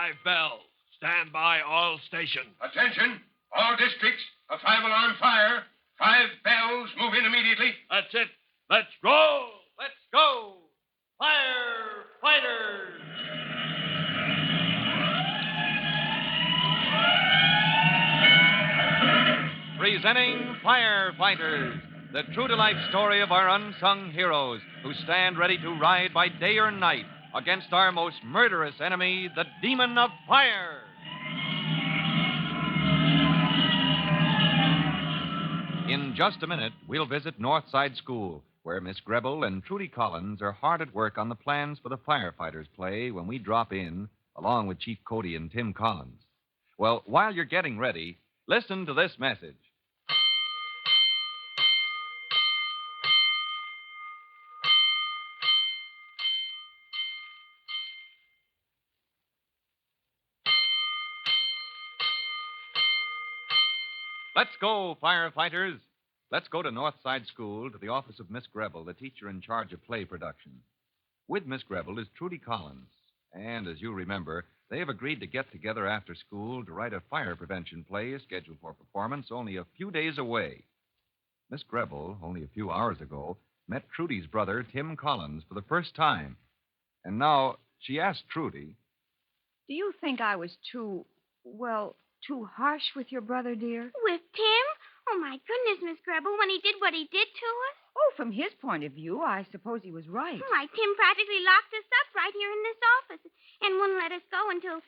5 bells. Stand by all stations. Attention, all districts. A 5-alarm fire. 5 bells. Move in immediately. That's it. Let's roll. Let's go. Firefighters. Presenting Firefighters, the true-to-life story of our unsung heroes who stand ready to ride by day or night against our most murderous enemy, the demon of fire. In just a minute, we'll visit Northside School, where Miss Grebel and Trudy Collins are hard at work on the plans for the Firefighters play when we drop in, along with Chief Cody and Tim Collins. Well, while you're getting ready, listen to this message. Let's go, firefighters. Let's go to Northside School, to the office of Miss Grebel, the teacher in charge of play production. With Miss Grebel is Trudy Collins. And as you remember, they have agreed to get together after school to write a fire prevention play scheduled for performance only a few days away. Miss Grebel, only a few hours ago, met Trudy's brother, Tim Collins, for the first time. And now she asked Trudy, Do you think I was too harsh with your brother, dear? With Tim? Oh, my goodness, Miss Grebel, when he did what he did to us? Oh, from his point of view, I suppose he was right. Why, Tim practically locked us up right here in this office and wouldn't let us go until,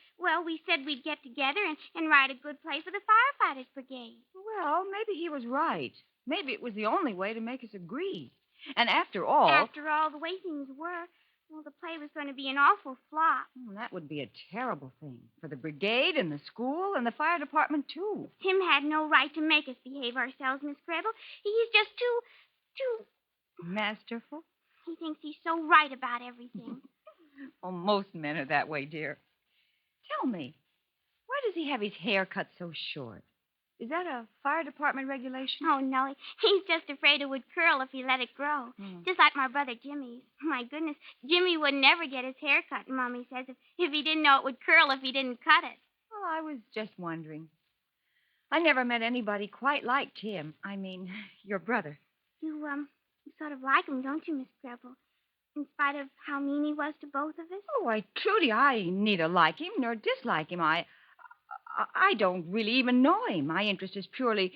we said we'd get together and write a good play for the Firefighters Brigade. Well, maybe he was right. Maybe it was the only way to make us agree. And after all, the way things were, the play was going to be an awful flop. That would be a terrible thing for the brigade and the school and the fire department, too. Tim had no right to make us behave ourselves, Miss Grebel. He's just too... Masterful? He thinks he's so right about everything. Oh, most men are that way, dear. Tell me, why does he have his hair cut so short? Is that a fire department regulation? Oh, no. He's just afraid it would curl if he let it grow. Just like my brother Jimmy's. My goodness, Jimmy would never get his hair cut, Mommy says, if he didn't know it would curl if he didn't cut it. Well, I was just wondering. I never met anybody quite like Tim. I mean, your brother. You sort of like him, don't you, Miss Grebel? In spite of how mean he was to both of us? Oh, Trudy, I neither like him nor dislike him. I don't really even know him. My interest is purely,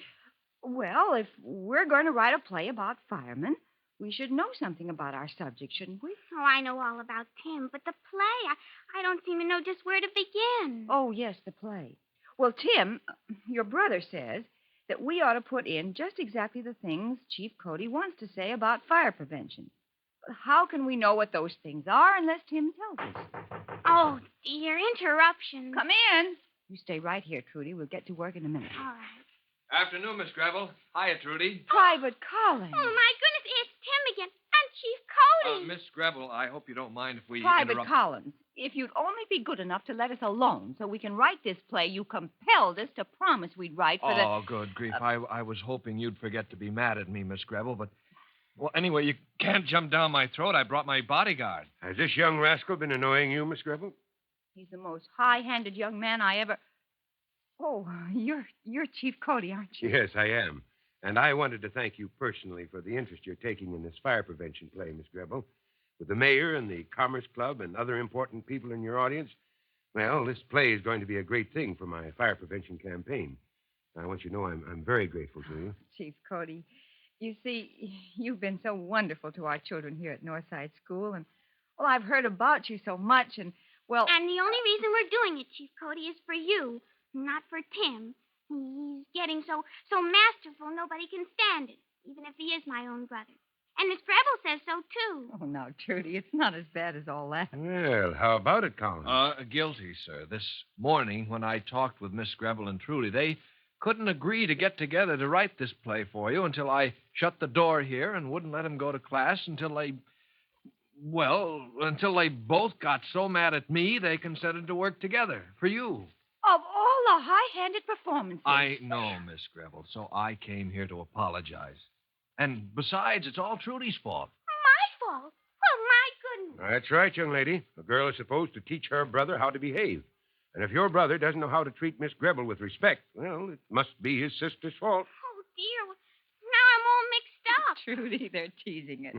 if we're going to write a play about firemen, we should know something about our subject, shouldn't we? Oh, I know all about Tim, but the play, I don't seem to know just where to begin. Oh, yes, the play. Well, Tim, your brother says that we ought to put in just exactly the things Chief Cody wants to say about fire prevention. How can we know what those things are unless Tim tells us? Oh, dear, interruption. Come in. You stay right here, Trudy. We'll get to work in a minute. All right. Afternoon, Miss Grebel. Hiya, Trudy. Private Collins. Oh, my goodness, it's Tim again. And Chief Cody. Miss Grebel, I hope you don't mind if we Private Collins, if you'd only be good enough to let us alone so we can write this play you compelled us to promise we'd write for the... Oh, good grief. I was hoping you'd forget to be mad at me, Miss Grebel, but... Well, anyway, you can't jump down my throat. I brought my bodyguard. Has this young rascal been annoying you, Miss Grebel? He's the most high-handed young man I ever... Oh, you're Chief Cody, aren't you? Yes, I am. And I wanted to thank you personally for the interest you're taking in this fire prevention play, Miss Grebel. With the mayor and the Commerce Club and other important people in your audience, this play is going to be a great thing for my fire prevention campaign. I want you to know I'm very grateful to you. Chief Cody, you see, you've been so wonderful to our children here at Northside School, and, I've heard about you so much, and, And the only reason we're doing it, Chief Cody, is for you, not for Tim. He's getting so masterful, nobody can stand it, even if he is my own brother. And Miss Grebel says so, too. Oh, now, Trudy, it's not as bad as all that. Well, how about it, Collins? Guilty, sir. This morning, when I talked with Miss Grebel and Trudy, they couldn't agree to get together to write this play for you until I shut the door here and wouldn't let them go to class until they both got so mad at me they consented to work together for you. Of all the high-handed performances. I know, Miss Grebel, so I came here to apologize. And besides, it's all Trudy's fault. My fault? Oh, my goodness. That's right, young lady. A girl is supposed to teach her brother how to behave. And if your brother doesn't know how to treat Miss Gribble with respect, well, it must be his sister's fault. Oh, dear. Now I'm all mixed up. Trudy, they're teasing us.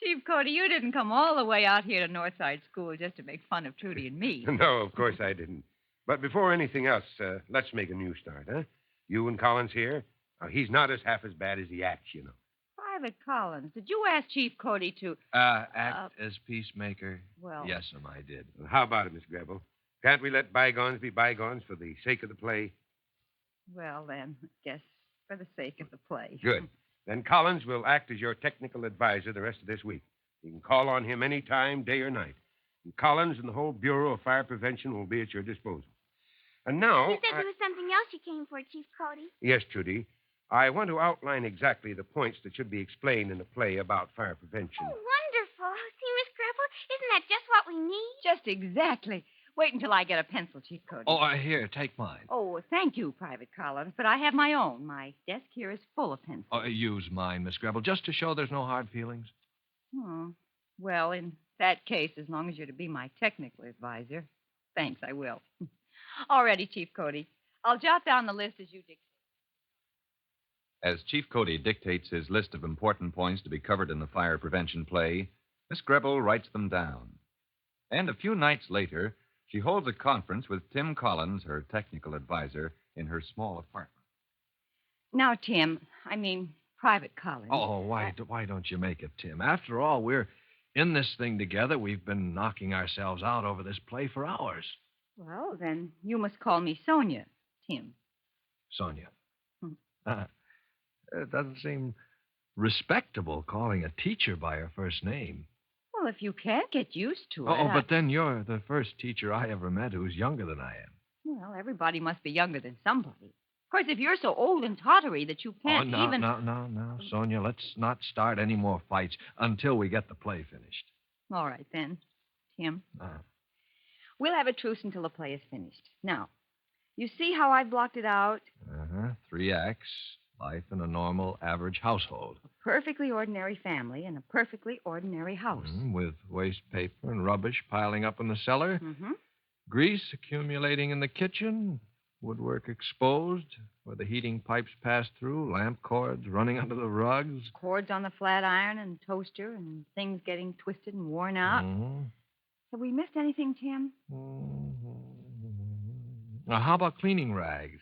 Chief Cody, you didn't come all the way out here to Northside School just to make fun of Trudy and me. No, of course I didn't. But before anything else, let's make a new start, huh? You and Collins here. Now, he's not half as bad as he acts, you know. Private Collins, did you ask Chief Cody to... Act as peacemaker? Well... Yes, I did. Well, how about it, Miss Gribble? Can't we let bygones be bygones for the sake of the play? Well, then, I guess for the sake of the play. Good. Then Collins will act as your technical advisor the rest of this week. You can call on him any time, day or night. And Collins and the whole Bureau of Fire Prevention will be at your disposal. And now... You said there was something else you came for, Chief Cody. Yes, Trudy. I want to outline exactly the points that should be explained in a play about fire prevention. Oh, wonderful. See, Miss Gribble, isn't that just what we need? Just exactly. Wait until I get a pencil, Chief Cody. Oh, here, take mine. Oh, thank you, Private Collins, but I have my own. My desk here is full of pencils. Oh, use mine, Miss Gribble, just to show there's no hard feelings. Oh, well, in that case, as long as you're to be my technical advisor, thanks, I will. All righty, Chief Cody. I'll jot down the list as you dictate. As Chief Cody dictates his list of important points to be covered in the fire prevention play, Miss Gribble writes them down. And a few nights later, she holds a conference with Tim Collins, her technical advisor, in her small apartment. Now, Private Collins. Oh, why don't you make it, Tim? After all, we're in this thing together. We've been knocking ourselves out over this play for hours. Well, then you must call me Sonia, Tim. Sonia. It doesn't seem respectable calling a teacher by her first name. Well, if you can't get used to it. Oh, but then you're the first teacher I ever met who's younger than I am. Well, everybody must be younger than somebody. Of course, if you're so old and tottery that you can't even... No, Sonia, let's not start any more fights until we get the play finished. All right, then, Tim. We'll have a truce until the play is finished. Now, you see how I blocked it out? 3 acts. Life in a normal, average household. A perfectly ordinary family in a perfectly ordinary house. With waste paper and rubbish piling up in the cellar. Mm-hmm. Grease accumulating in the kitchen. Woodwork exposed where the heating pipes pass through. Lamp cords running under the rugs. Cords on the flat iron and toaster and things getting twisted and worn out. Mm-hmm. Have we missed anything, Tim? Now, how about cleaning rags?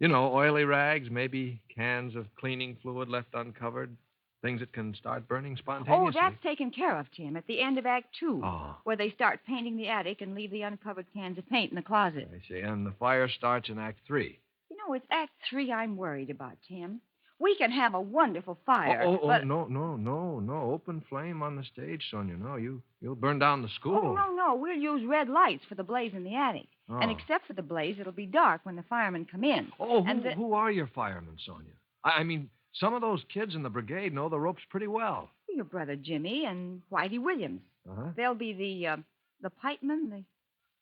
You know, oily rags, maybe cans of cleaning fluid left uncovered, things that can start burning spontaneously. Oh, that's taken care of, Tim, at the end of Act 2, Oh. where they start painting the attic and leave the uncovered cans of paint in the closet. I see. And the fire starts in Act 3. You know, it's Act 3 I'm worried about, Tim. We can have a wonderful fire. Oh, no. Open flame on the stage, Sonia. No, you'll burn down the school. Oh, no. We'll use red lights for the blaze in the attic. Oh. And except for the blaze, it'll be dark when the firemen come in. Oh, who are your firemen, Sonia? I mean, some of those kids in the brigade know the ropes pretty well. Your brother Jimmy and Whitey Williams. Uh-huh. They'll be the pipemen, the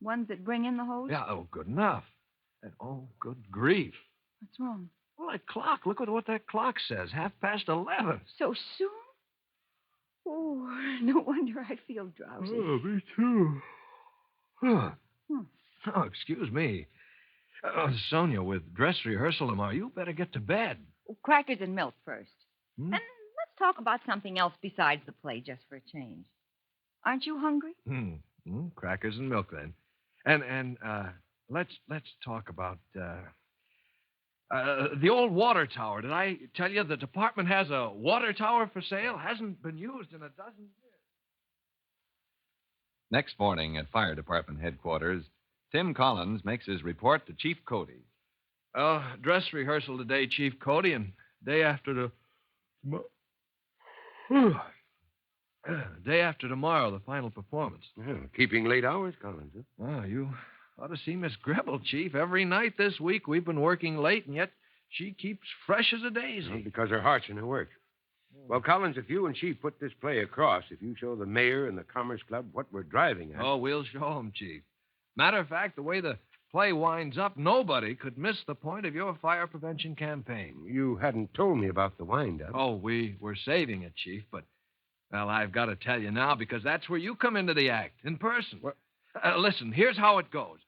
ones that bring in the hose. Yeah, good enough. And, good grief. What's wrong? Well, that clock. Look at what that clock says. 11:30. So soon? Oh, no wonder I feel drowsy. Oh, me too. Oh, excuse me. Sonia, with dress rehearsal tomorrow, you better get to bed. Crackers and milk first. And let's talk about something else besides the play, just for a change. Aren't you hungry? Crackers and milk, then. And let's talk about the old water tower. Did I tell you the department has a water tower for sale? Hasn't been used in a dozen years. Next morning at Fire Department headquarters, Tim Collins makes his report to Chief Cody. Dress rehearsal today, Chief Cody, and day after tomorrow, the final performance. Well, keeping late hours, Collins, huh? Oh, you ought to see Miss Gribble, Chief. Every night this week we've been working late, and yet she keeps fresh as a daisy. Well, because her heart's in her work. Well, Collins, if you and Chief put this play across, if you show the mayor and the Commerce Club what we're driving at... Oh, we'll show them, Chief. Matter of fact, the way the play winds up, nobody could miss the point of your fire prevention campaign. You hadn't told me about the wind-up. Oh, we were saving it, Chief, but, well, I've got to tell you now because that's where you come into the act, in person. What? Listen, here's how it goes.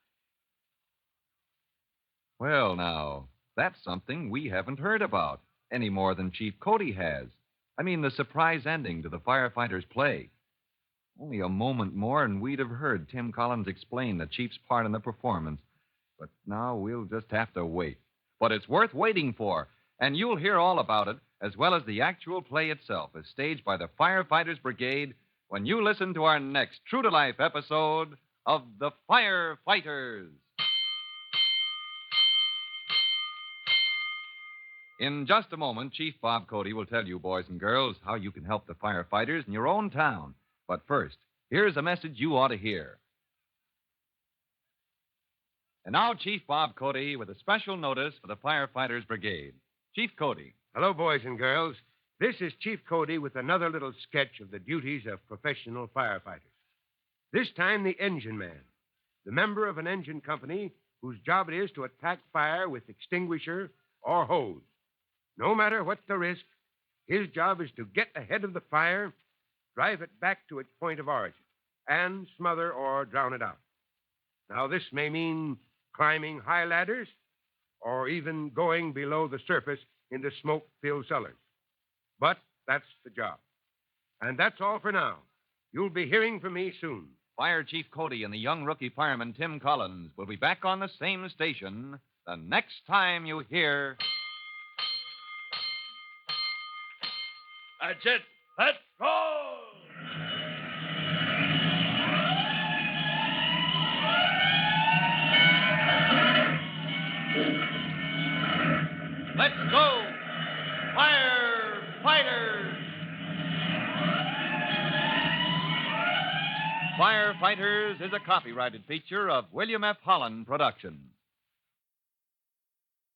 Well, now, that's something we haven't heard about any more than Chief Cody has. I mean, the surprise ending to the Firefighters play. Only a moment more, and we'd have heard Tim Collins explain the Chief's part in the performance. But now we'll just have to wait. But it's worth waiting for, and you'll hear all about it, as well as the actual play itself, as staged by the Firefighters Brigade, when you listen to our next true-to-life episode of The Firefighters. In just a moment, Chief Bob Cody will tell you, boys and girls, how you can help the firefighters in your own town. But first, here's a message you ought to hear. And now, Chief Bob Cody with a special notice for the Firefighters Brigade. Chief Cody. Hello, boys and girls. This is Chief Cody with another little sketch of the duties of professional firefighters. This time, the engine man, the member of an engine company whose job it is to attack fire with extinguisher or hose. No matter what the risk, his job is to get ahead of the fire, drive it back to its point of origin, and smother or drown it out. Now, this may mean climbing high ladders or even going below the surface into smoke-filled cellars. But that's the job. And that's all for now. You'll be hearing from me soon. Fire Chief Cody and the young rookie fireman Tim Collins will be back on the same station the next time you hear... That's it. Let's go! Let's go, Firefighters! Firefighters is a copyrighted feature of William F. Holland Production.